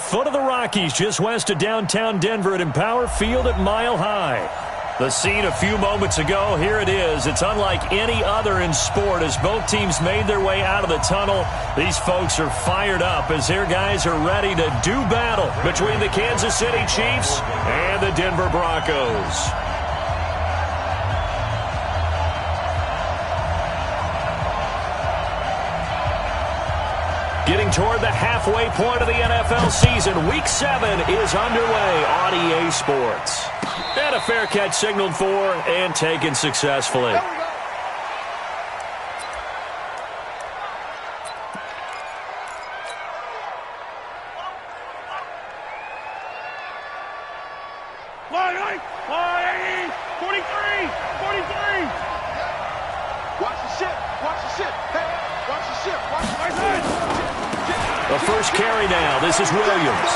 foot of the Rockies, just west of downtown Denver at Empower Field at Mile High. The scene a few moments ago, here it is. It's unlike any other in sport as both teams made their way out of the tunnel. These folks are fired up as their guys are ready to do battle between the Kansas City Chiefs and the Denver Broncos. Getting toward the halfway point of the NFL season, Week 7 is underway on EA Sports. And a fair catch signaled for and taken successfully. The first carry now. This is Williams.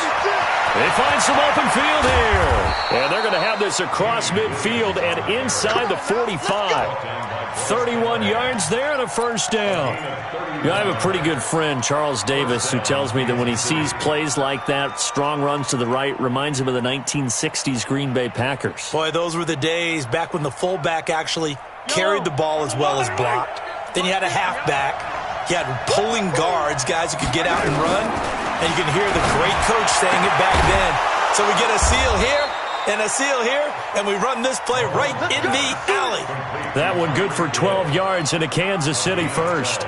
They find some open field here. And they're going to have this across midfield and inside the 45. 31 yards there and a first down. I have a pretty good friend, Charles Davis, who tells me that when he sees plays like that, strong runs to the right, reminds him of the 1960s Green Bay Packers. Boy, those were the days back when the fullback actually carried the ball as well as blocked. Then you had a halfback. You had pulling guards, guys who could get out and run. And you can hear the great coach saying it back then. So we get a seal here and a seal here, and we run this play right in the alley. That one good for 12 yards into Kansas City first.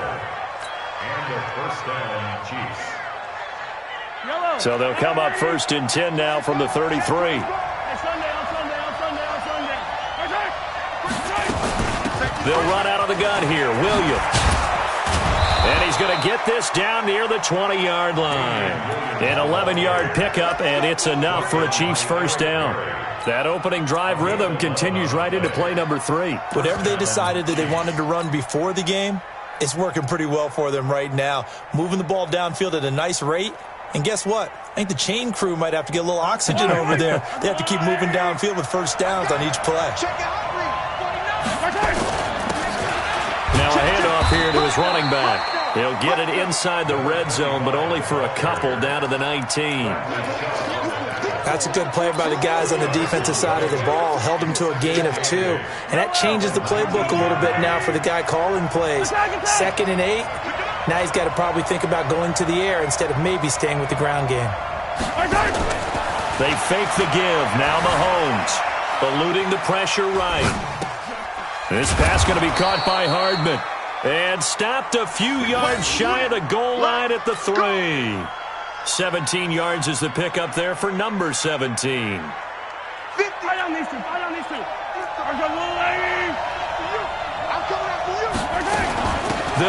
So they'll come up first and 10 now from the 33. They'll run out of the gun here. Williams. And he's going to get this down near the 20-yard line. An 11-yard pickup, and it's enough for a Chiefs first down. That opening drive rhythm continues right into play number 3. Whatever they decided that they wanted to run before the game, it's working pretty well for them right now. Moving the ball downfield at a nice rate. And guess what? I think the chain crew might have to get a little oxygen over there. They have to keep moving downfield with first downs on each play. Now a handoff here to his running back. He'll get it inside the red zone, but only for a couple down to the 19. That's a good play by the guys on the defensive side of the ball. Held him to a gain of 2. And that changes the playbook a little bit now for the guy calling plays. 2nd and 8. Now he's got to probably think about going to the air instead of maybe staying with the ground game. They fake the give. Now Mahomes eluding the pressure right. This pass going to be caught by Hardman. And stopped a few yards shy of the goal line at the 3. 17 yards is the pickup there for number 17. They'll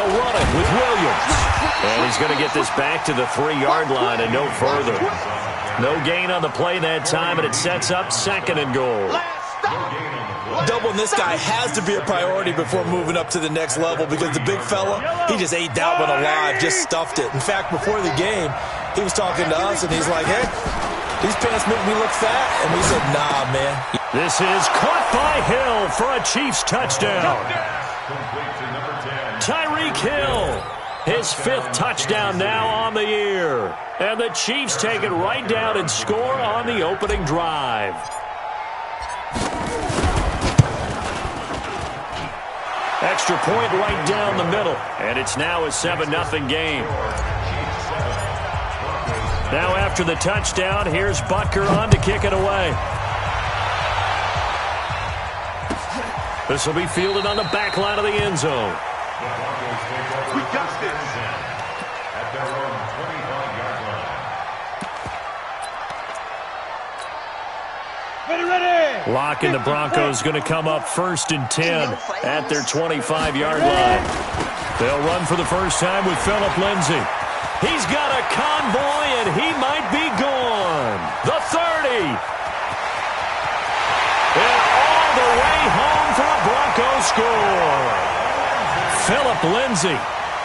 run it with Williams. And he's going to get this back to the 3-yard line and no further. No gain on the play that time, and it sets up 2nd and goal. Doubling this guy has to be a priority before moving up to the next level because the big fella, he just ate that one alive, just stuffed it. In fact, before the game, he was talking to us, and he's like, hey, these pants make me look fat. And we said, nah, man. This is caught by Hill for a Chiefs touchdown. Tyreek Hill, his 5th touchdown now on the year. And the Chiefs take it right down and score on the opening drive. Extra point right down the middle. And it's now a 7-0 game. Now after the touchdown, here's Butker on to kick it away. This will be fielded on the back line of the end zone. We got this. At their own 25-yard line. Ready. Lock and the Broncos going to come up first and 10 at their 25-yard line. They'll run for the first time with Phillip Lindsay. He's got a convoy, and he might be gone. The 30. And all the way home for a Broncos score. Phillip Lindsay,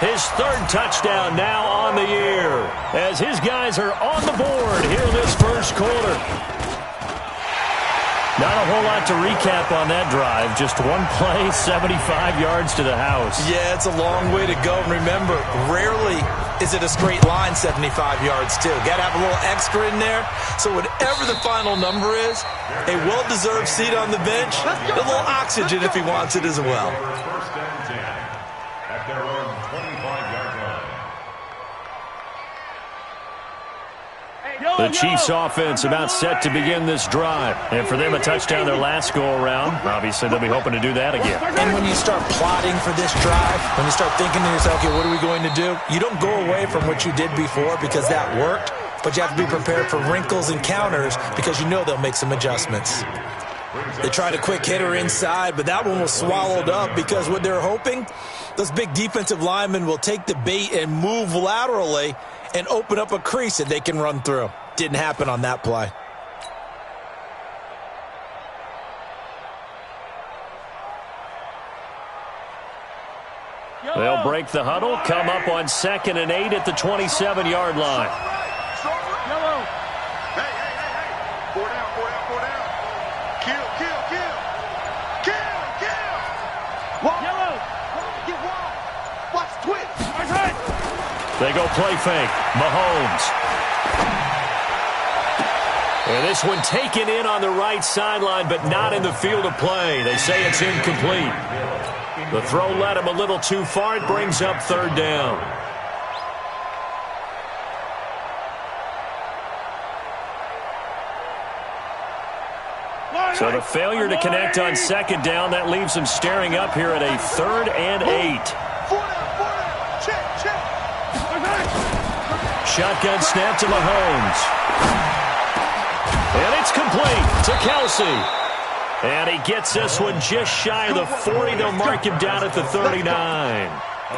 his 3rd touchdown now on the year, as his guys are on the board here in this first quarter. Not a whole lot to recap on that drive. Just one play, 75 yards to the house. Yeah, it's a long way to go. And remember, rarely is it a straight line 75 yards, too. Got to have a little extra in there. So whatever the final number is, a well-deserved seat on the bench, a little oxygen if he wants it as well. First and 10 at their own 25-yard line. The Chiefs offense about set to begin this drive. And for them, a touchdown their last go-around. Obviously, they'll be hoping to do that again. And when you start plotting for this drive, when you start thinking to yourself, okay, what are we going to do? You don't go away from what you did before because that worked, but you have to be prepared for wrinkles and counters because you know they'll make some adjustments. They tried a quick hitter inside, but that one was swallowed up because what they're hoping, those big defensive linemen will take the bait and move laterally and open up a crease that they can run through. Didn't happen on that play. They'll break the huddle, come up on 2nd and 8 at the 27-yard line. Hey. 4 down. Kill. Yellow. Get wild. Watch twitch. They go play fake. Mahomes. And this one taken in on the right sideline, but not in the field of play. They say it's incomplete. The throw led him a little too far. It brings up 3rd down. So the failure to connect on 2nd down, that leaves him staring up here at a 3rd and 8. Check. Shotgun snap to Mahomes. And it's complete to Kelsey. And he gets this one just shy of the 40. They'll mark him down at the 39.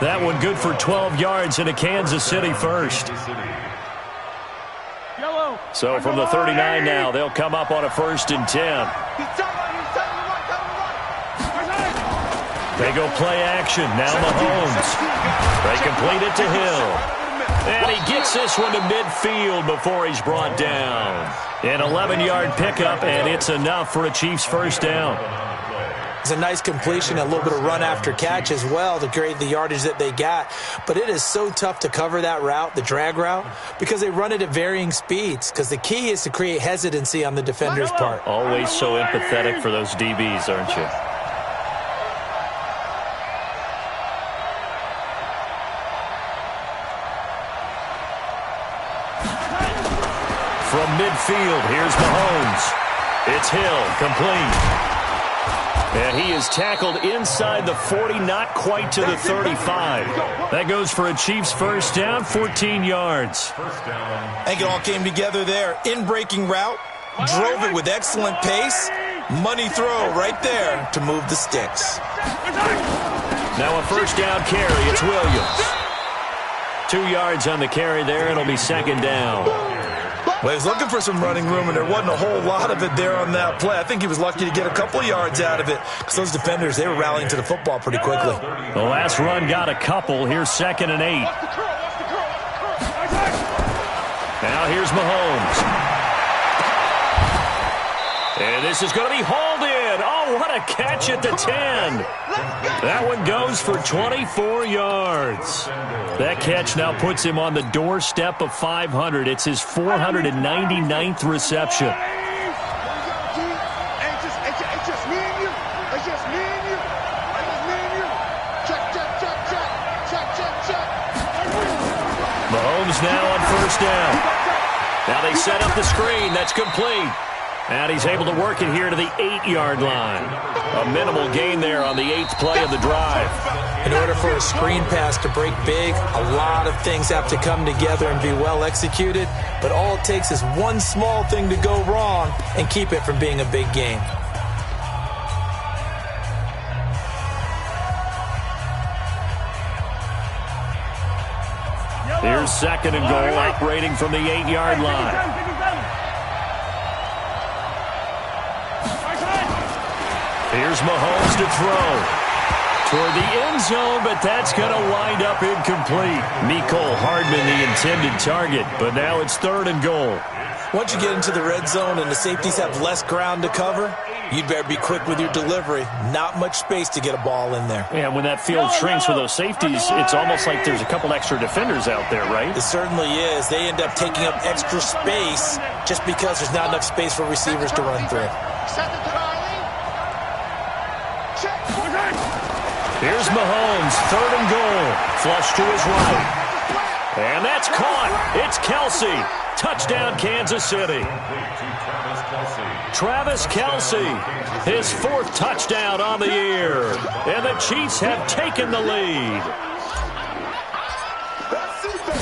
That one good for 12 yards in a Kansas City first. So from the 39 now, they'll come up on a 1st and 10. They go play action. Now Mahomes. They complete it to Hill. And he gets this one to midfield before he's brought down. An 11-yard pickup, and it's enough for a Chiefs first down. It's a nice completion, a little bit of run after catch as well to create the yardage that they got. But it is so tough to cover that route, the drag route, because they run it at varying speeds. Because the key is to create hesitancy on the defender's part. Always so empathetic for those DBs, aren't you? From midfield, here's Mahomes. It's Hill, complete. And he is tackled inside the 40, not quite to the 35. That goes for a Chiefs first down, 14 yards. I think it all came together there. In-breaking route, drove it with excellent pace. Money throw right there to move the sticks. Now a first down carry, it's Williams. 2 yards on the carry there, it'll be 2nd down. Well, he was looking for some running room, and there wasn't a whole lot of it there on that play. I think he was lucky to get a couple of yards out of it because those defenders, they were rallying to the football pretty quickly. The last run got a couple. Here's 2nd and 8. Now here's Mahomes. And this is going to be hauled in. Oh, what a catch at the 10. That one goes for 24 yards. That catch now puts him on the doorstep of 500. It's his 499th reception. Mahomes now on first down. Now they set up the screen. That's complete. And he's able to work it here to the 8-yard line. A minimal gain there on the 8th play of the drive. In order for a screen pass to break big, a lot of things have to come together and be well executed. But all it takes is one small thing to go wrong and keep it from being a big game. Here's 2nd and goal, operating from the 8-yard line. Here's Mahomes to throw. Toward the end zone, but that's going to wind up incomplete. Mecole Hardman, the intended target, but now it's 3rd and goal. Once you get into the red zone and the safeties have less ground to cover, you better be quick with your delivery. Not much space to get a ball in there. Yeah, when that field shrinks with those safeties, it's almost like there's a couple extra defenders out there, right? It certainly is. They end up taking up extra space just because there's not enough space for receivers to run through. Here's Mahomes, 3rd and goal. Flush to his right. And that's caught. It's Kelsey. Touchdown, Kansas City. Travis Kelsey, his 4th touchdown on the year. And the Chiefs have taken the lead.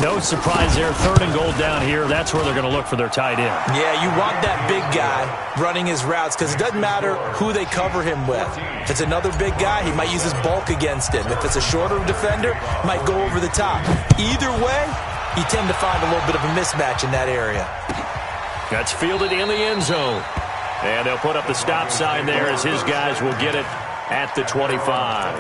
No surprise there. 3rd and goal down here. That's where they're going to look for their tight end. Yeah, you want that big guy running his routes because it doesn't matter who they cover him with. If it's another big guy, he might use his bulk against him. If it's a shorter defender, he might go over the top. Either way, you tend to find a little bit of a mismatch in that area. That's fielded in the end zone. And they'll put up the stop sign there as his guys will get it at the 25.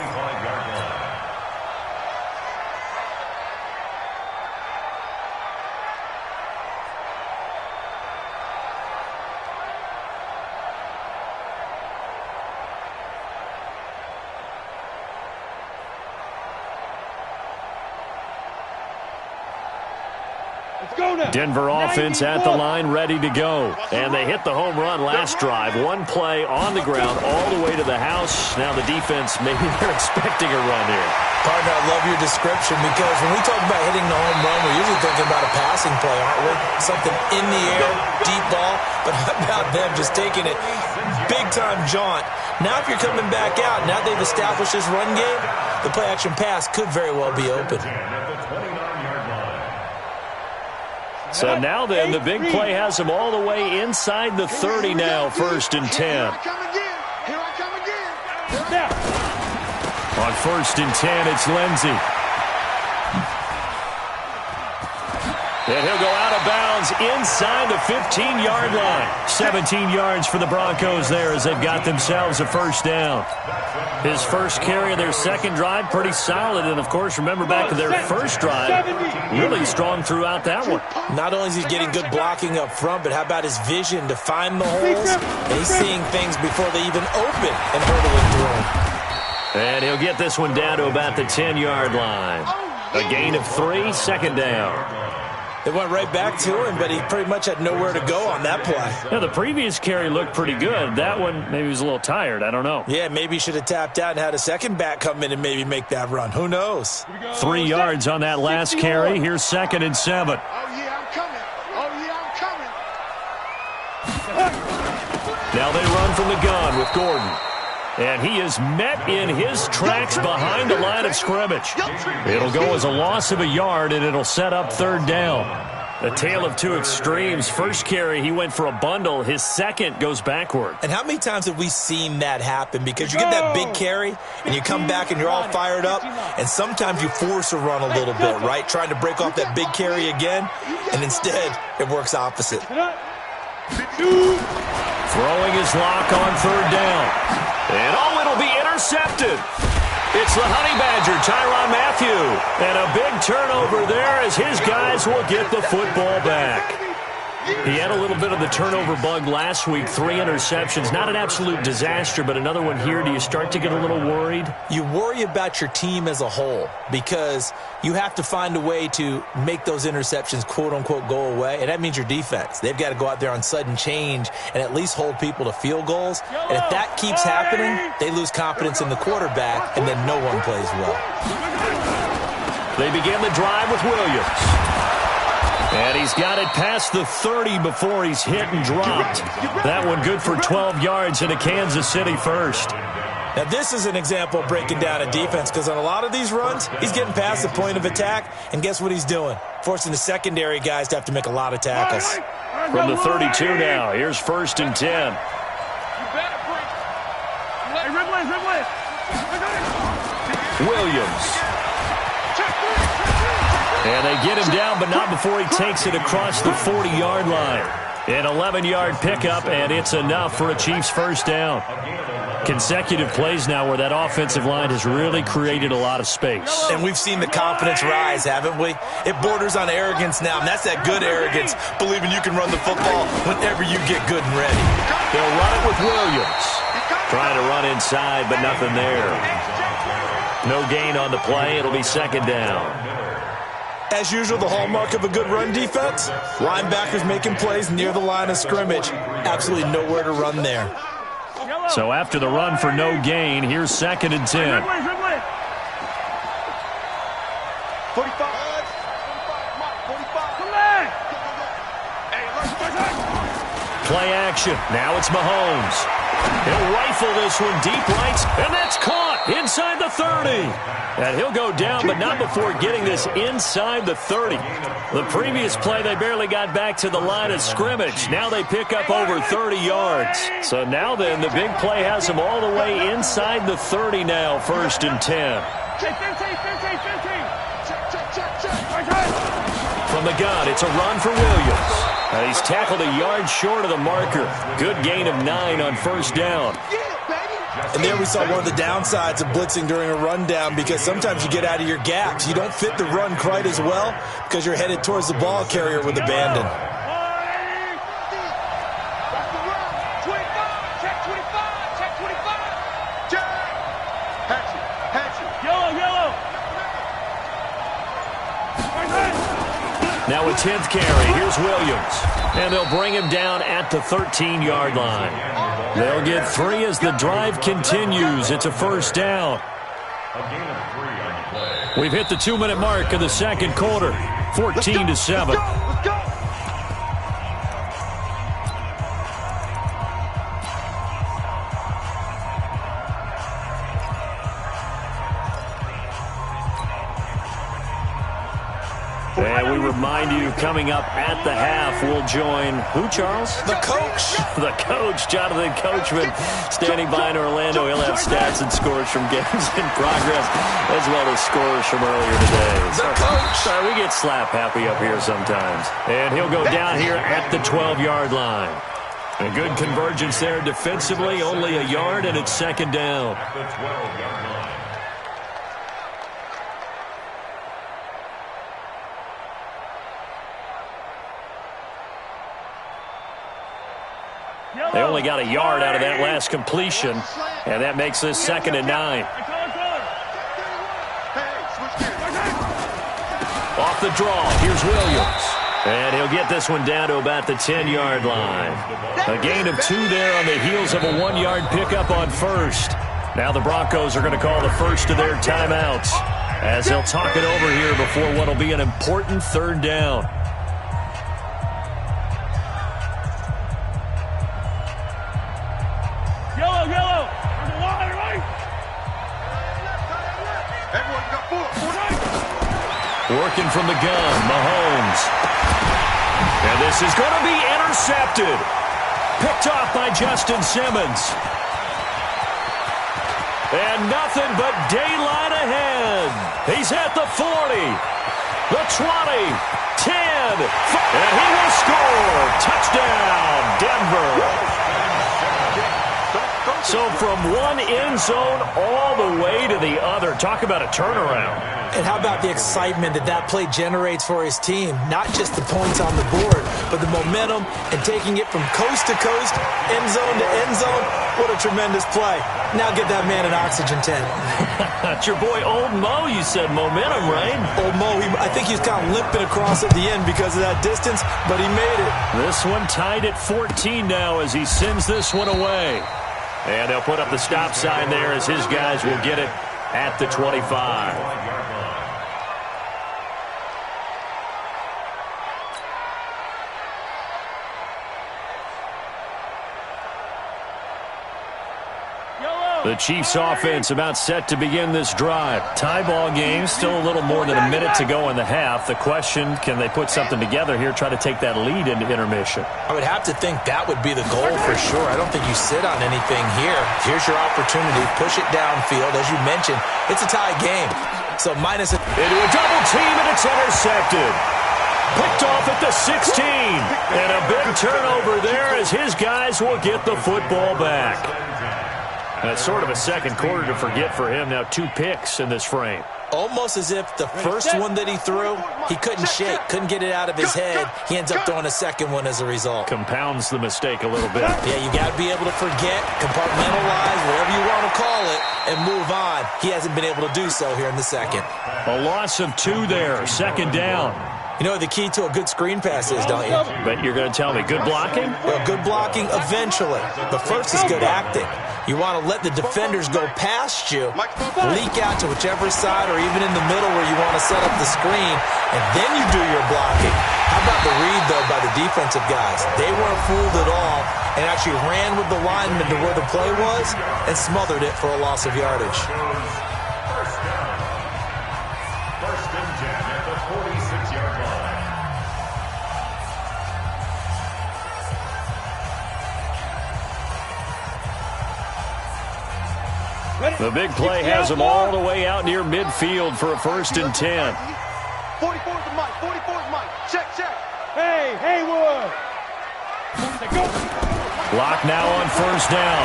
Denver offense at the line, ready to go. And they hit the home run last drive. One play on the ground all the way to the house. Now the defense, maybe they're expecting a run here. Partner, I love your description because when we talk about hitting the home run, we're usually thinking about a passing play, aren't we? Something in the air, deep ball. But how about them just taking it big-time jaunt? Now if you're coming back out, now they've established this run game, the play-action pass could very well be open. So now then, the big play has him all the way inside the 30 now, 1st and 10. On 1st and 10, it's Lindsey. And he'll go out of bounds inside the 15-yard line. 17 yards for the Broncos there as they've got themselves a 1st down. His first carry of their 2nd drive, pretty solid. And, of course, remember back to their 1st drive, really strong throughout that one. Not only is he getting good blocking up front, but how about his vision to find the holes? And he's seeing things before they even open and hurdling through them. And he'll get this one down to about the 10-yard line. A gain of 3, 2nd down. They went right back to him, but he pretty much had nowhere to go on that play. Yeah, the previous carry looked pretty good. That one, maybe he was a little tired. I don't know. Yeah, maybe he should have tapped out and had a second back come in and maybe make that run. Who knows? 3 yards on that last carry. Here's 2nd and 7. Oh, yeah, I'm coming. Oh, yeah, I'm coming. Now they run from the gun with Gordon. And he is met in his tracks behind the line of scrimmage. It'll go as a loss of a yard, and it'll set up 3rd down. A tale of two extremes. First carry, he went for a bundle. His second goes backward. And how many times have we seen that happen? Because you get that big carry, and you come back, and you're all fired up, and sometimes you force a run a little bit, right? Trying to break off that big carry again, and instead it works opposite. Throwing his lock on 3rd down. And it'll be intercepted. It's the Honey Badger, Tyrann Mathieu. And a big turnover there as his guys will get the football back. He had a little bit of the turnover bug last week, 3 interceptions. Not an absolute disaster, but another one here. Do you start to get a little worried? You worry about your team as a whole because you have to find a way to make those interceptions, quote-unquote, go away, and that means your defense. They've got to go out there on sudden change and at least hold people to field goals. And if that keeps happening, they lose confidence in the quarterback, and then no one plays well. They begin the drive with Williams. And he's got it past the 30 before he's hit and dropped. That one good for 12 yards and a Kansas City 1st. Now, this is an example of breaking down a defense because on a lot of these runs, he's getting past the point of attack, and guess what he's doing? Forcing the secondary guys to have to make a lot of tackles. From the 32 now, here's 1st and 10. Williams. And they get him down, but not before he takes it across the 40-yard line. An 11-yard pickup, and it's enough for a Chiefs 1st down. Consecutive plays now where that offensive line has really created a lot of space. And we've seen the confidence rise, haven't we? It borders on arrogance now, and that's that good arrogance, believing you can run the football whenever you get good and ready. They'll run it with Williams. Trying to run inside, but nothing there. No gain on the play. It'll be second down. As usual, the hallmark of a good run defense, linebackers making plays near the line of scrimmage. Absolutely nowhere to run there. So after the run for no gain, here's second and 10. 45. Play action. Now it's Mahomes. He'll rifle this one deep right, and that's caught inside the 30. And he'll go down, but not before getting this inside the 30. The previous play, they barely got back to the line of scrimmage. Now they pick up over 30 yards. So now then, the big play has them all the way inside the 30 now, first and 10. From the gun, it's a run for Williams. He's tackled a yard short of the marker. Good gain of 9 on first down. And there we saw one of the downsides of blitzing during a rundown, because sometimes you get out of your gaps. You don't fit the run quite as well because you're headed towards the ball carrier with abandon. Now a 10th carry. Here's Williams. And they'll bring him down at the 13-yard line. They'll get 3 as the drive continues. It's a first down. We've hit the 2-minute mark of the second quarter. 14-7. And we remind you, coming up at the half, we'll join who, Charles? The coach. The coach, Jonathan Coachman, standing by in Orlando. He'll have stats and scores from games in progress, as well as scores from earlier today. The coach. Sorry, we get slap happy up here sometimes. And he'll go down here at the 12-yard line. A good convergence there defensively, only a yard, and it's second down. The 12-yard line. They only got a yard out of that last completion, and that makes this second and 9. Off the draw, here's Williams. And he'll get this one down to about the 10-yard line. A gain of 2 there on the heels of a 1-yard pickup on first. Now the Broncos are going to call the first of their timeouts, as they'll talk it over here before what will be an important third down. Working from the gun, Mahomes. And this is going to be intercepted. Picked off by Justin Simmons. And nothing but daylight ahead. He's at the 40, the 20, 10, and he will score. Touchdown, Denver. So from one end zone all the way to the other. Talk about a turnaround. And how about the excitement that that play generates for his team? Not just the points on the board, but the momentum and taking it from coast to coast, end zone to end zone. What a tremendous play. Now get that man an oxygen tent. That's your boy Old Mo. You said momentum, right? Old Mo, I think he's kind of limping across at the end because of that distance, but he made it. This one tied at 14 now as he sends this one away. And they'll put up the stop sign there as his guys will get it at the 25. The Chiefs offense about set to begin this drive. Tie ball game, still a little more than a minute to go in the half. The question, can they put something together here, try to take that lead into intermission? I would have to think that would be the goal for sure. I don't think you sit on anything here. Here's your opportunity. Push it downfield. As you mentioned, it's a tie game. So minus it. Into a double team, and it's intercepted. Picked off at the 16. And a big turnover there as his guys will get the football back. That's sort of a second quarter to forget for him. Now 2 picks in this frame. Almost as if the first one that he threw, he couldn't shake, couldn't get it out of his head. He ends up throwing a second one as a result. Compounds the mistake a little bit. Yeah, you got to be able to forget, compartmentalize, whatever you want to call it, and move on. He hasn't been able to do so here in the second. A loss of 2 there, second down. You know what the key to a good screen pass is, don't you? But you're going to tell me, good blocking? Well, good blocking eventually. But first is good acting. You want to let the defenders go past you, leak out to whichever side or even in the middle where you want to set up the screen, and then you do your blocking. How about the read, though, by the defensive guys? They weren't fooled at all and actually ran with the lineman to where the play was and smothered it for a loss of yardage. First down. First and 10 at the 46-yard line. The big play has them all the way out near midfield for a first and 10. 44 is Mike. 44 is Mike. Check. Hey, Haywood. Block now on first down.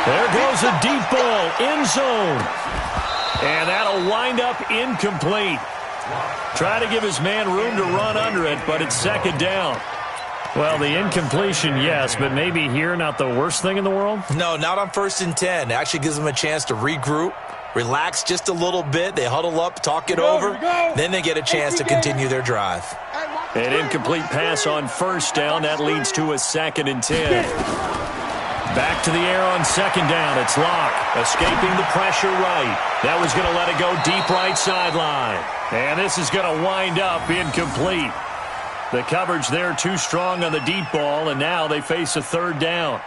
There goes a deep ball, end zone. And that'll wind up incomplete. Try to give his man room to run under it, but it's second down. Well, the incompletion, yes, but maybe here not the worst thing in the world? No, not on first and 10. It actually gives them a chance to regroup, relax just a little bit. They huddle up, talk it over. Then they get a chance to continue their drive. An incomplete pass on first down. That leads to a second and 10. Back to the air on second down. It's Locke, escaping the pressure right. That was going to let it go deep right sideline. And this is going to wind up incomplete. The coverage there too strong on the deep ball, and now they face a third down.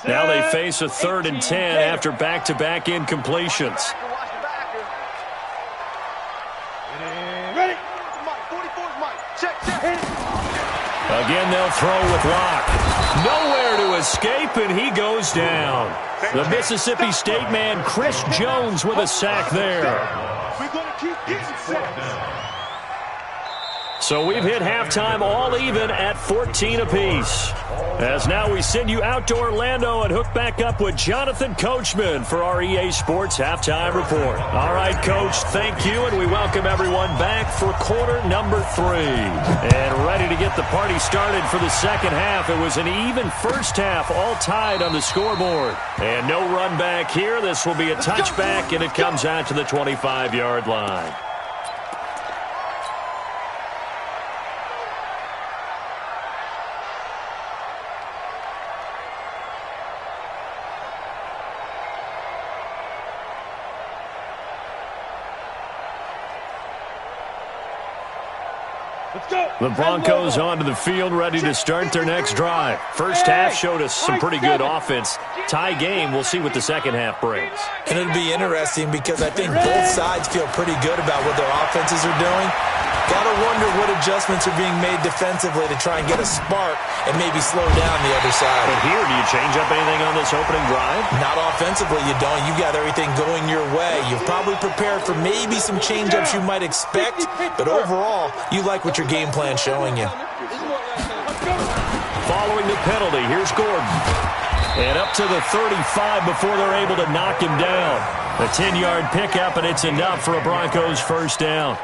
Now they face a third and 10 after back-to-back incompletions. Again, they'll throw with Locke. Nowhere to escape, and he goes down. The Mississippi State man, Chris Jones, with a sack there. We're going to keep getting sacks. So we've hit halftime all even at 14 apiece. As now we send you out to Orlando and hook back up with Jonathan Coachman for our EA Sports Halftime Report. All right, Coach, thank you, and we welcome everyone back for quarter number 3. And ready to get the party started for the second half. It was an even first half, all tied on the scoreboard. And no run back here. This will be a touchback, and it comes out to the 25-yard line. The Broncos onto the field, ready to start their next drive. First half showed us some pretty good offense. Tie game, we'll see what the second half brings. And it'll be interesting because I think both sides feel pretty good about what their offenses are doing. Got to wonder what adjustments are being made defensively to try and get a spark and maybe slow down the other side. But here, do you change up anything on this opening drive? Not offensively, you don't. You got everything going your way. You've probably prepared for maybe some change-ups you might expect, but overall, you like what your game plan's showing you. Following the penalty, here's Gordon. And up to the 35 before they're able to knock him down. A 10-yard pickup, and it's enough for a Broncos first down.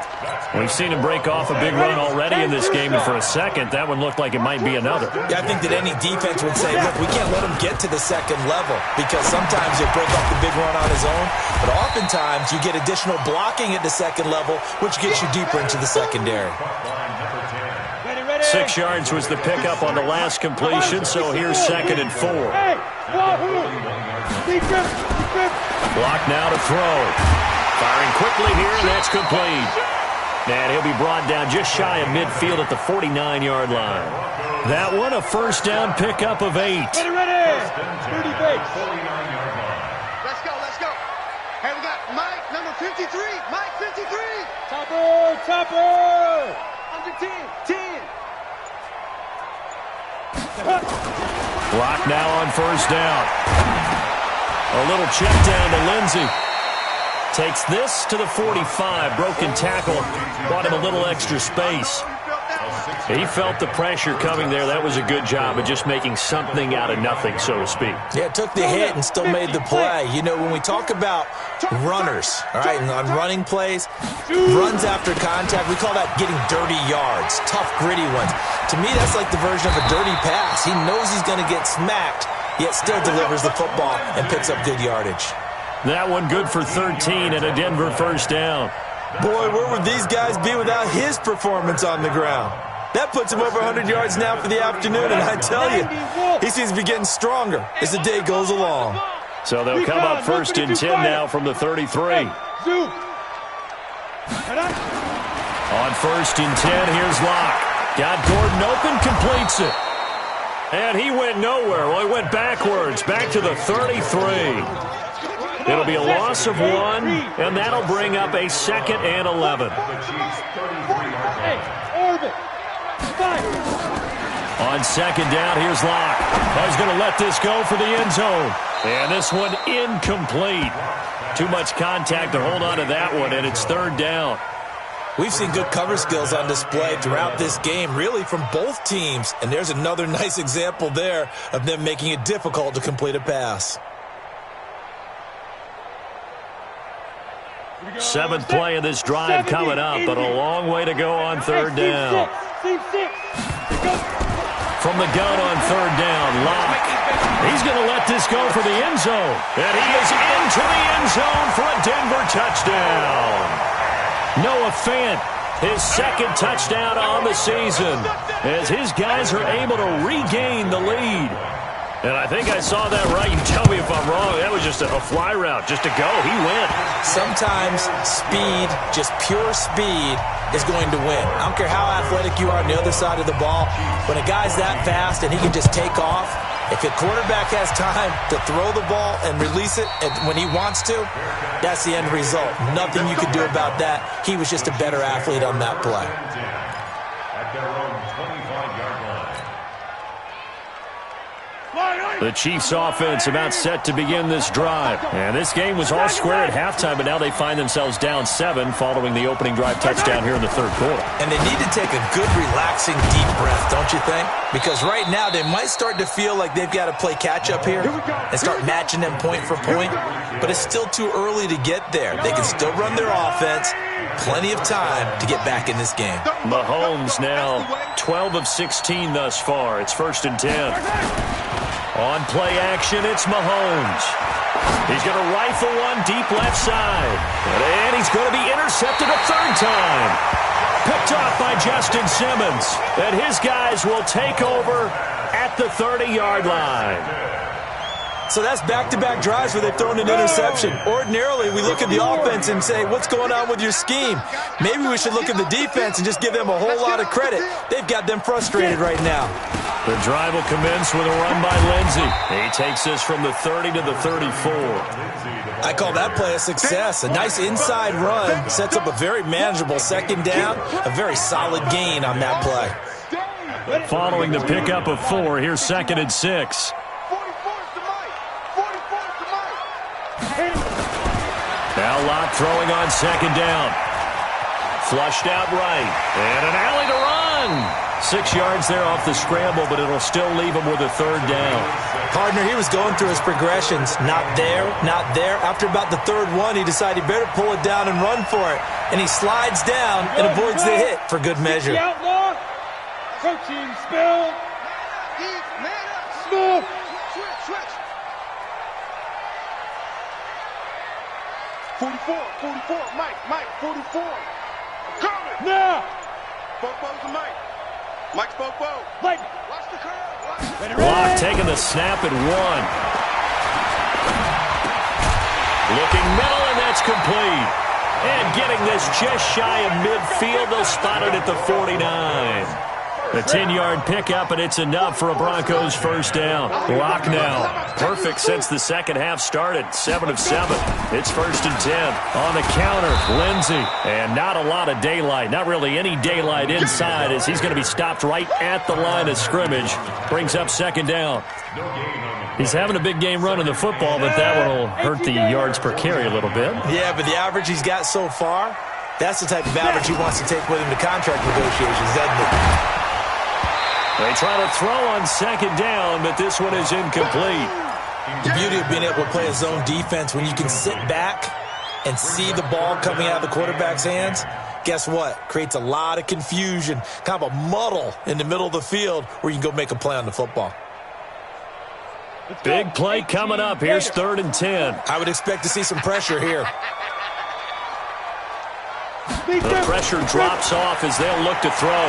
We've seen him break off a big run already in this game, and for a second, that one looked like it might be another. Yeah, I think that any defense would say, look, we can't let him get to the second level because sometimes he'll break off the big run on his own, but oftentimes you get additional blocking at the second level, which gets you deeper into the secondary. 6 yards was the pickup on the last completion, so here's second and 4. Block now to throw. Firing quickly here, and that's complete. And he'll be brought down just shy of midfield at the 49-yard line. That one, a first down pickup of 8. Let's go. Hey, we got Mike, number 53. Mike, 53. Topper. Under 10. Clock now on first down. A little check down to Lindsey. Takes this to the 45. Broken tackle. Bought him a little extra space. He felt the pressure coming there. That was a good job of just making something out of nothing, so to speak. Yeah, took the hit and still made the play. You know, when we talk about runners, all right, and on running plays, runs after contact, we call that getting dirty yards, tough, gritty ones. To me, that's like the version of a dirty pass. He knows he's going to get smacked, yet still delivers the football and picks up good yardage. That one good for 13 and a Denver first down. Boy, where would these guys be without his performance on the ground? That puts him over 100 yards now for the afternoon, and I tell you, he seems to be getting stronger as the day goes along. So they'll come up first and 10 now from the 33. On first and 10, here's Locke. Got Gordon open, completes it. And he went nowhere. Well, he went backwards, back to the 33. It'll be a loss of 1, and that'll bring up a 2nd and 11. On second down, here's Locke. He's going to let this go for the end zone. And this one incomplete. Too much contact to hold on to that one, and it's 3rd down. We've seen good cover skills on display throughout this game, really from both teams. And there's another nice example there of them making it difficult to complete a pass. 7th play of this drive coming up, but a long way to go on 3rd down. From the gun on 3rd down, Locke. He's going to let this go for the end zone. And he is into the end zone for a Denver touchdown. Noah Fant, his 2nd touchdown on the season, as his guys are able to regain the lead. And I think I saw that right. You tell me if I'm wrong. That was just a fly route, just to go. He went. Sometimes speed, just pure speed, is going to win. I don't care how athletic you are on the other side of the ball. When a guy's that fast and he can just take off, if the quarterback has time to throw the ball and release it when he wants to, that's the end result. Nothing you could do about that. He was just a better athlete on that play. At their own 25-yard line. The Chiefs offense about set to begin this drive. And this game was all square at halftime, but now they find themselves down 7 following the opening drive touchdown here in the 3rd quarter. And they need to take a good, relaxing, deep breath, don't you think? Because right now they might start to feel like they've got to play catch-up here and start matching them point for point. But it's still too early to get there. They can still run their offense. Plenty of time to get back in this game. Mahomes now 12 of 16 thus far. It's 1st and 10. On play action, it's Mahomes. He's going to rifle one deep left side. And he's going to be intercepted a 3rd time. Picked off by Justin Simmons. And his guys will take over at the 30-yard line. So that's back-to-back drives where they've thrown an interception. Ordinarily, we look at the offense and say, what's going on with your scheme? Maybe we should look at the defense and just give them a whole lot of credit. They've got them frustrated right now. The drive will commence with a run by Lindsey. He takes this from the 30 to the 34. I call that play a success. A nice inside run sets up a very manageable 2nd down, a very solid gain on that play. Following the pickup of 4, here's 2nd and 6. Now Locke throwing on 2nd down. Flushed out right. And an alley to run. 6 yards there off the scramble, but it'll still leave him with a 3rd down. Partner, he was going through his progressions. Not there, not there. After about the 3rd one, he decided he better pull it down and run for it. And he slides down and avoids the hit for good measure. Coaching spell. Smooth. Switch. 44, Mike, 44. Coming. Now. Bobo's the Mike. Mike's Bobo. Watch the curve. Locke taking the snap at 1. Looking middle, and that's complete. And getting this just shy of midfield. They'll spot it at the 49. A 10-yard pickup, and it's enough for a Broncos first down. Lock now. Perfect since the second half started. 7 of 7. It's 1st and 10. On the counter, Lindsey. And not a lot of daylight. Not really any daylight inside as he's going to be stopped right at the line of scrimmage. Brings up 2nd down. He's having a big game running the football, but that one will hurt the yards per carry a little bit. Yeah, but the average he's got so far, that's the type of average he wants to take with him to contract negotiations, doesn't it? They try to throw on 2nd down, but this one is incomplete. The beauty of being able to play a zone defense when you can sit back and see the ball coming out of the quarterback's hands, guess what? Creates a lot of confusion, kind of a muddle in the middle of the field where you can go make a play on the football. Big play coming up. Here's 3rd and 10. I would expect to see some pressure here. The pressure drops off as they'll look to throw.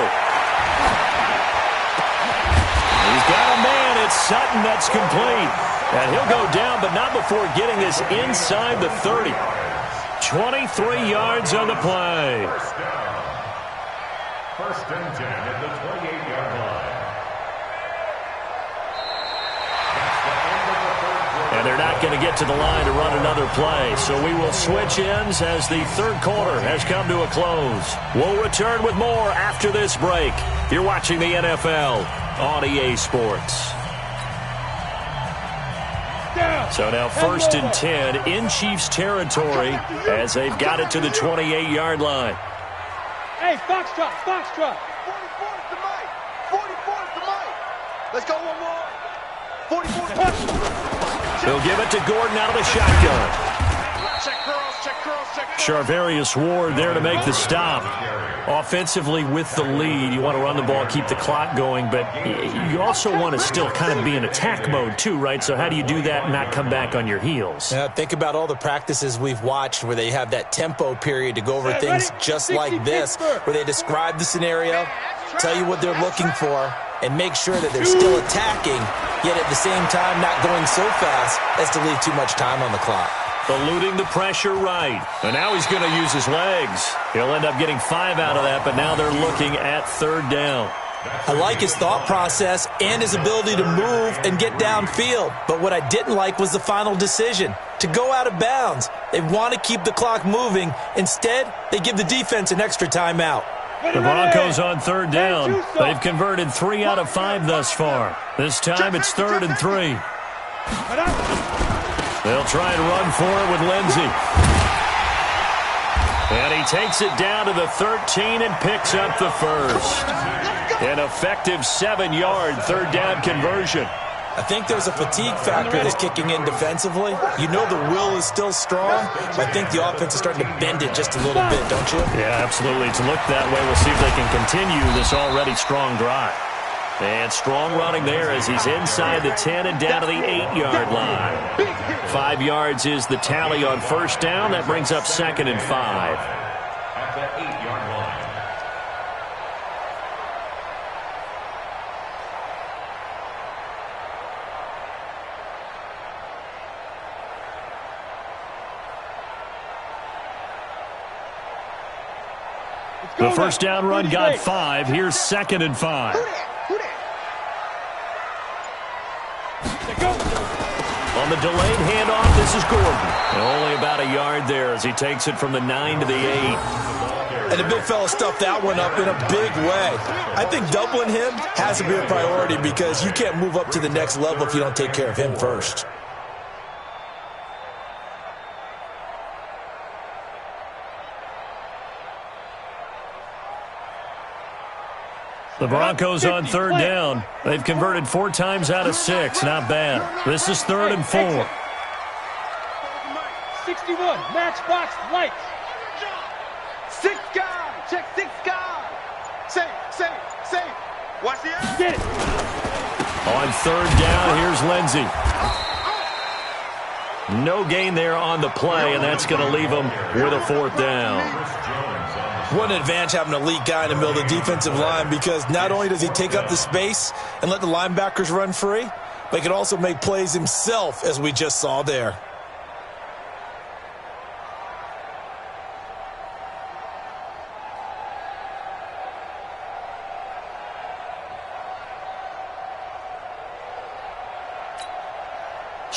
He's got a man. It's Sutton that's complete. And he'll go down, but not before getting this inside the 30. 23 yards on the play. First and 10 at the 28-yard line. And they're not going to get to the line to run another play. So we will switch ends as the 3rd quarter has come to a close. We'll return with more after this break. You're watching the NFL on EA Sports. So now 1st and 10 in Chiefs territory as they've got it to the 28-yard line. Hey, Foxtrot, Foxtrot. 44's the mic. 44's the mic. Let's go one more. 44's They'll give it to Gordon out of the shotgun. Check curls, check curls, check curls. Charvarius Ward there to make the stop. Offensively with the lead, you want to run the ball, keep the clock going, but you also want to still kind of be in attack mode too, right? So how do you do that and not come back on your heels? Think about all the practices we've watched where they have that tempo period to go over things just like this, where they describe the scenario, tell you what they're looking for, and make sure that they're still attacking, yet at the same time not going so fast as to leave too much time on the clock. Eluding the pressure right. And now he's going to use his legs. He'll end up getting 5 out of that, but now they're looking at 3rd down. I like his thought process and his ability to move and get downfield. But what I didn't like was the final decision, to go out of bounds. They want to keep the clock moving. Instead, they give the defense an extra timeout. The Broncos on 3rd down. They've converted 3 out of 5 thus far. This time it's 3rd and 3. They'll try and run for it with Lindsey. And he takes it down to the 13 and picks up the first. An effective 7-yard 3rd down conversion. I think there's a fatigue factor that's kicking in defensively. You know the will is still strong, but I think the offense is starting to bend it just a little bit, don't you? Yeah, absolutely. It's looked that way. We'll see if they can continue this already strong drive. And strong running there as he's inside the 10 and down to the 8-yard line. 5 yards is the tally on 1st down. That brings up 2nd and 5. At the 8-yard line. The 1st down run got 5. Here's 2nd and 5. On the delayed handoff, this is Gordon. And only about a yard there as he takes it from the 9 to the 8. And the big fella stuffed that one up in a big way. I think doubling him has to be a priority because you can't move up to the next level if you don't take care of him first. The Broncos on 3rd down. They've converted 4 times out of 6. Not bad. This is 3rd and 4. 61, matchbox lights. 6 guys, check 6 guys. Safe. Watch the end. Get it. On 3rd down, here's Lindsey. No gain there on the play, and that's going to leave them with a 4th down. What an advantage having an elite guy in the middle of the defensive line because not only does he take up the space and let the linebackers run free, but he can also make plays himself, as we just saw there.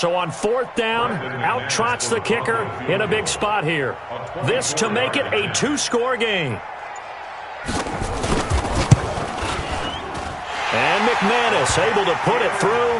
So on 4th down, out trots the kicker in a big spot here. This to make it a 2-score game. And McManus able to put it through.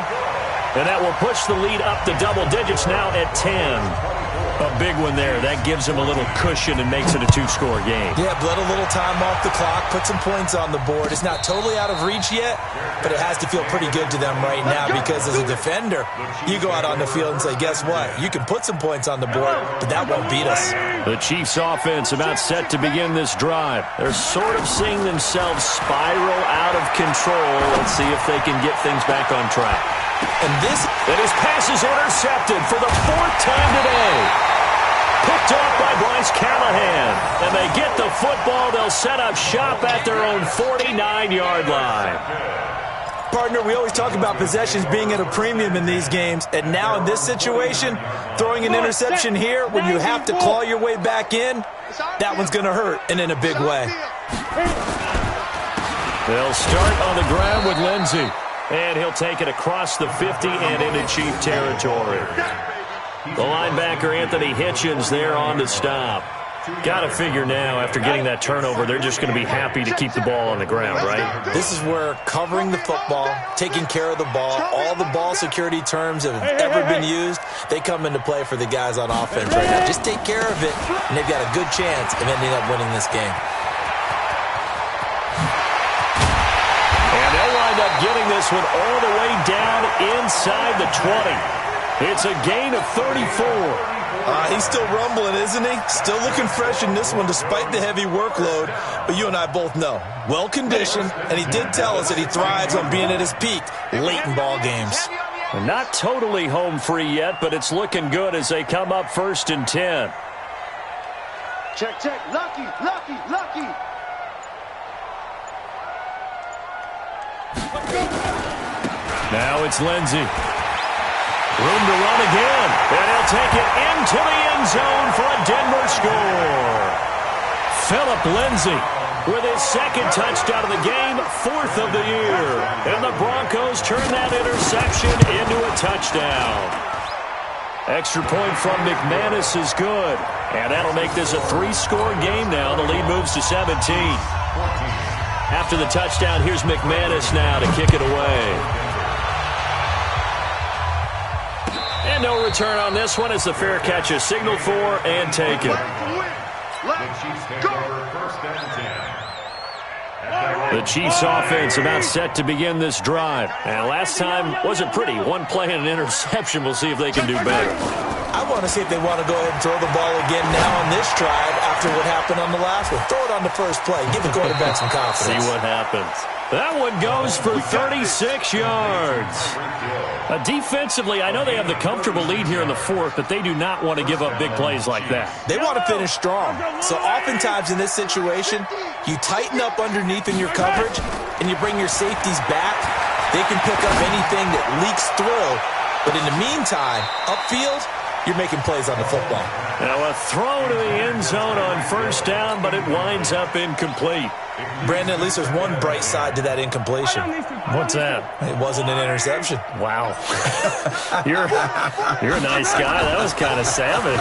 And that will push the lead up to double digits now at 10. A big one there. That gives him a little cushion and makes it a 2-score game. Yeah, bled a little time off the clock, put some points on the board. It's not totally out of reach yet, but it has to feel pretty good to them right now because as a defender, you go out on the field and say, guess what? You can put some points on the board, but that won't beat us. The Chiefs offense about set to begin this drive. They're sort of seeing themselves spiral out of control. Let's see if they can get things back on track. And his pass is intercepted for the 4th time today. Picked off by Bryce Callahan. And they get the football. They'll set up shop at their own 49-yard line. Partner, we always talk about possessions being at a premium in these games. And now in this situation, throwing an interception here when you have to claw your way back in, that one's going to hurt, and in a big way. They'll start on the ground with Lindsey. And he'll take it across the 50 and into Chief territory. The linebacker, Anthony Hitchens, there on the stop. Got to figure now, after getting that turnover, they're just going to be happy to keep the ball on the ground, right? This is where covering the football, taking care of the ball, all the ball security terms that have ever been used, they come into play for the guys on offense right now. Just take care of it, and they've got a good chance of ending up winning this game. Getting this one all the way down inside the 20. It's a gain of 34. He's still rumbling, isn't he? Still looking fresh in this one despite the heavy workload. But you and I both know, well-conditioned, and he did tell us that he thrives on being at his peak late in ball games. Not totally home free yet, but it's looking good as they come up 1st and 10. Check, check. Lucky, lucky, lucky. Now it's Lindsey. Room to run again. And he'll take it into the end zone for a Denver score. Phillip Lindsey with his 2nd touchdown of the game, 4th of the year. And the Broncos turn that interception into a touchdown. Extra point from McManus is good. And that'll make this a 3-score game now. The lead moves to 17. After the touchdown, here's McManus now to kick it away. And no return on this one as the fair catch is signaled for and taken. The Chiefs offense about set to begin this drive. And last time wasn't pretty. One play and an interception. We'll see if they can do better. I want to see if they want to go ahead and throw the ball again now on this drive after what happened on the last one. Throw it on the first play. Give the quarterback some confidence. See what happens. That one goes for 36 yards. Defensively, I know they have the comfortable lead here in the 4th, but they do not want to give up big plays like that. They want to finish strong. So oftentimes in this situation, you tighten up underneath in your coverage, and you bring your safeties back. They can pick up anything that leaks through. But in the meantime, upfield, you're making plays on the football. Now a throw to the end zone on 1st down, but it winds up incomplete. Brandon, at least there's one bright side to that incompletion. What's that? It wasn't an interception. Wow. You're a nice guy. That was kind of savage.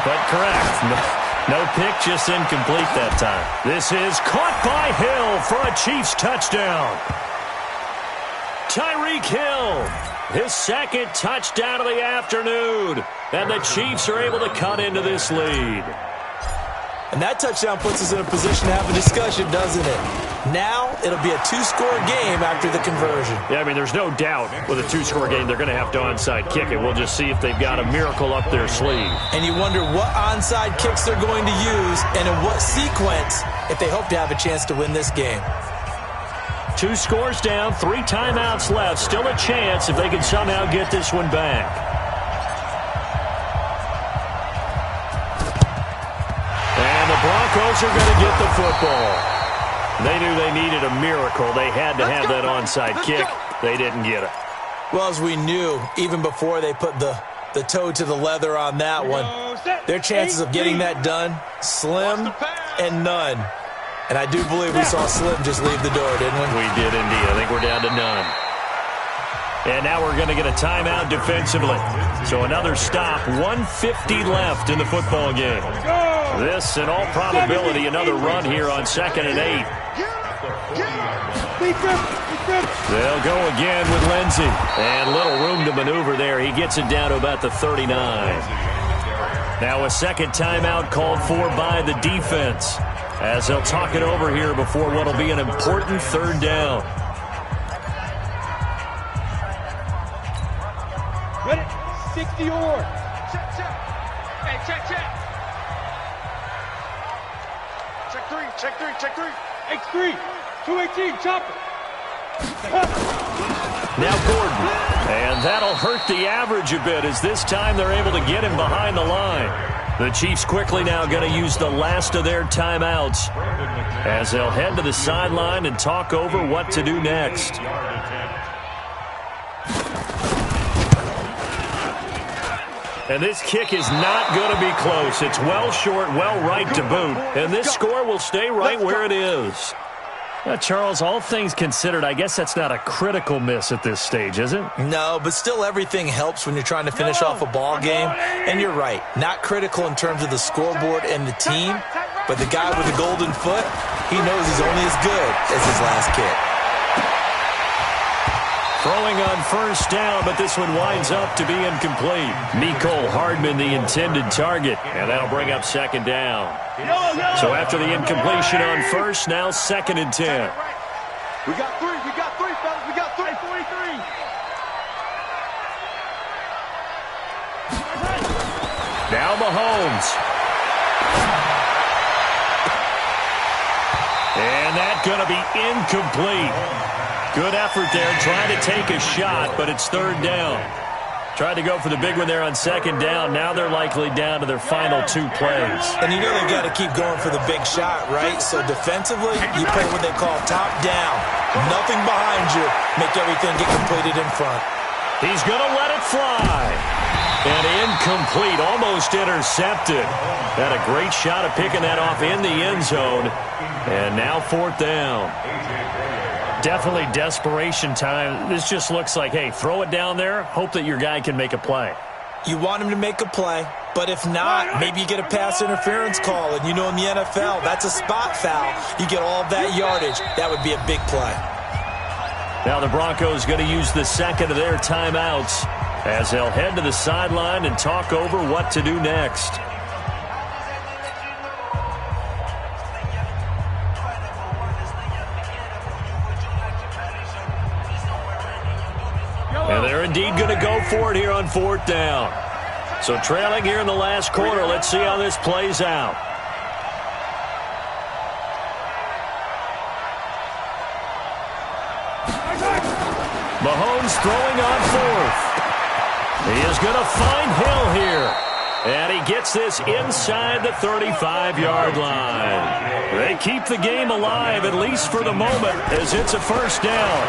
But correct. No pick, just incomplete that time. This is caught by Hill for a Chiefs touchdown. Tyreek Hill, his 2nd touchdown of the afternoon. And the Chiefs are able to cut into this lead. And that touchdown puts us in a position to have a discussion, doesn't it? Now it'll be a 2-score game after the conversion. Yeah, I mean, there's no doubt with a 2-score game they're going to have to onside kick it. We'll just see if they've got a miracle up their sleeve. And you wonder what onside kicks they're going to use and in what sequence if they hope to have a chance to win this game. 2 scores down, 3 timeouts left. Still a chance if they can somehow get this one back. The Broncos are going to get the football. They knew they needed a miracle. They had to have that onside kick. They didn't get it. Well, as we knew, even before they put the toe to the leather on that one, their chances of getting that done, slim and none. And I do believe we saw Slim just leave the door, didn't we? We did indeed. I think we're down to none. And now we're going to get a timeout defensively. So another stop, 1:50 left in the football game. This, in all probability, another run here on 2nd and 8. They'll go again with Lindsey. And little room to maneuver there. He gets it down to about the 39. Now a second timeout called for by the defense, as they'll talk it over here before what will be an important 3rd down. Ready? 60 or. Check, check. Hey, check, check. Check 3, check 3, check 3. X3, 218, chopper. Now Gordon. And that'll hurt the average a bit, as this time they're able to get him behind the line. The Chiefs quickly now going to use the last of their timeouts, as they'll head to the sideline and talk over what to do next. And this kick is not going to be close. It's well short, well right to boot. And this score will stay right where it is. Charles, all things considered, I guess that's not a critical miss at this stage, is it? No, but still everything helps when you're trying to finish off a ball game. And you're right, not critical in terms of the scoreboard and the team, but the guy with the golden foot, he knows he's only as good as his last kick. Throwing on 1st down, but this one winds up to be incomplete. Mecole Hardman, the intended target, and that'll bring up 2nd down. So after the incompletion on 1st, now 2nd and 10. We got 3, fellas, we got 3. 43. Now Mahomes. And that's going to be incomplete. Good effort there, trying to take a shot, but it's 3rd down. Tried to go for the big one there on 2nd down. Now they're likely down to their final 2 plays. And you know they've got to keep going for the big shot, right? So defensively, you play what they call top down. Nothing behind you. Make everything get completed in front. He's going to let it fly. And incomplete, almost intercepted. Had a great shot of picking that off in the end zone. And now 4th down. Definitely desperation time. This just looks like, hey, throw it down there, hope that your guy can make a play. You want him to make a play, but if not, maybe you get a pass interference call, and you know in the NFL, that's a spot foul. You get all of that yardage. That would be a big play. Now the Broncos going to use the 2nd of their timeouts, as they'll head to the sideline and talk over what to do next. And they're indeed going to go for it here on 4th down. So trailing here in the last quarter, let's see how this plays out. Mahomes throwing on 4th. He is going to find Hill here. And he gets this inside the 35-yard line. They keep the game alive, at least for the moment, as it's a 1st down.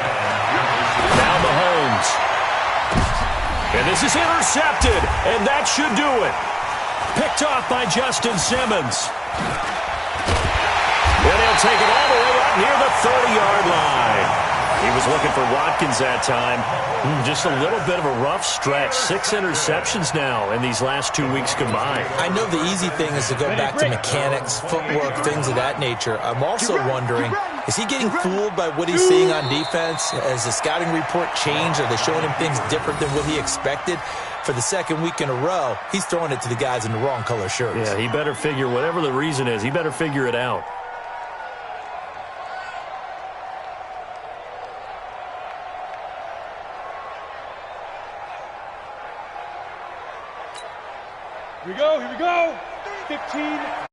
Now Mahomes. And this is intercepted, and that should do it. Picked off by Justin Simmons. And he'll take it all the way up near the 30-yard line. He was looking for Watkins that time. Just a little bit of a rough stretch. 6 interceptions now in these last 2 weeks combined. I know the easy thing is to go back to mechanics, footwork, things of that nature. I'm also wondering, is he getting fooled by what he's seeing on defense? Has the scouting report changed? Are they showing him things different than what he expected? For the 2nd week in a row, he's throwing it to the guys in the wrong color shirts. Yeah, he better figure, whatever the reason is, he better figure it out. Here we go, here we go. 15.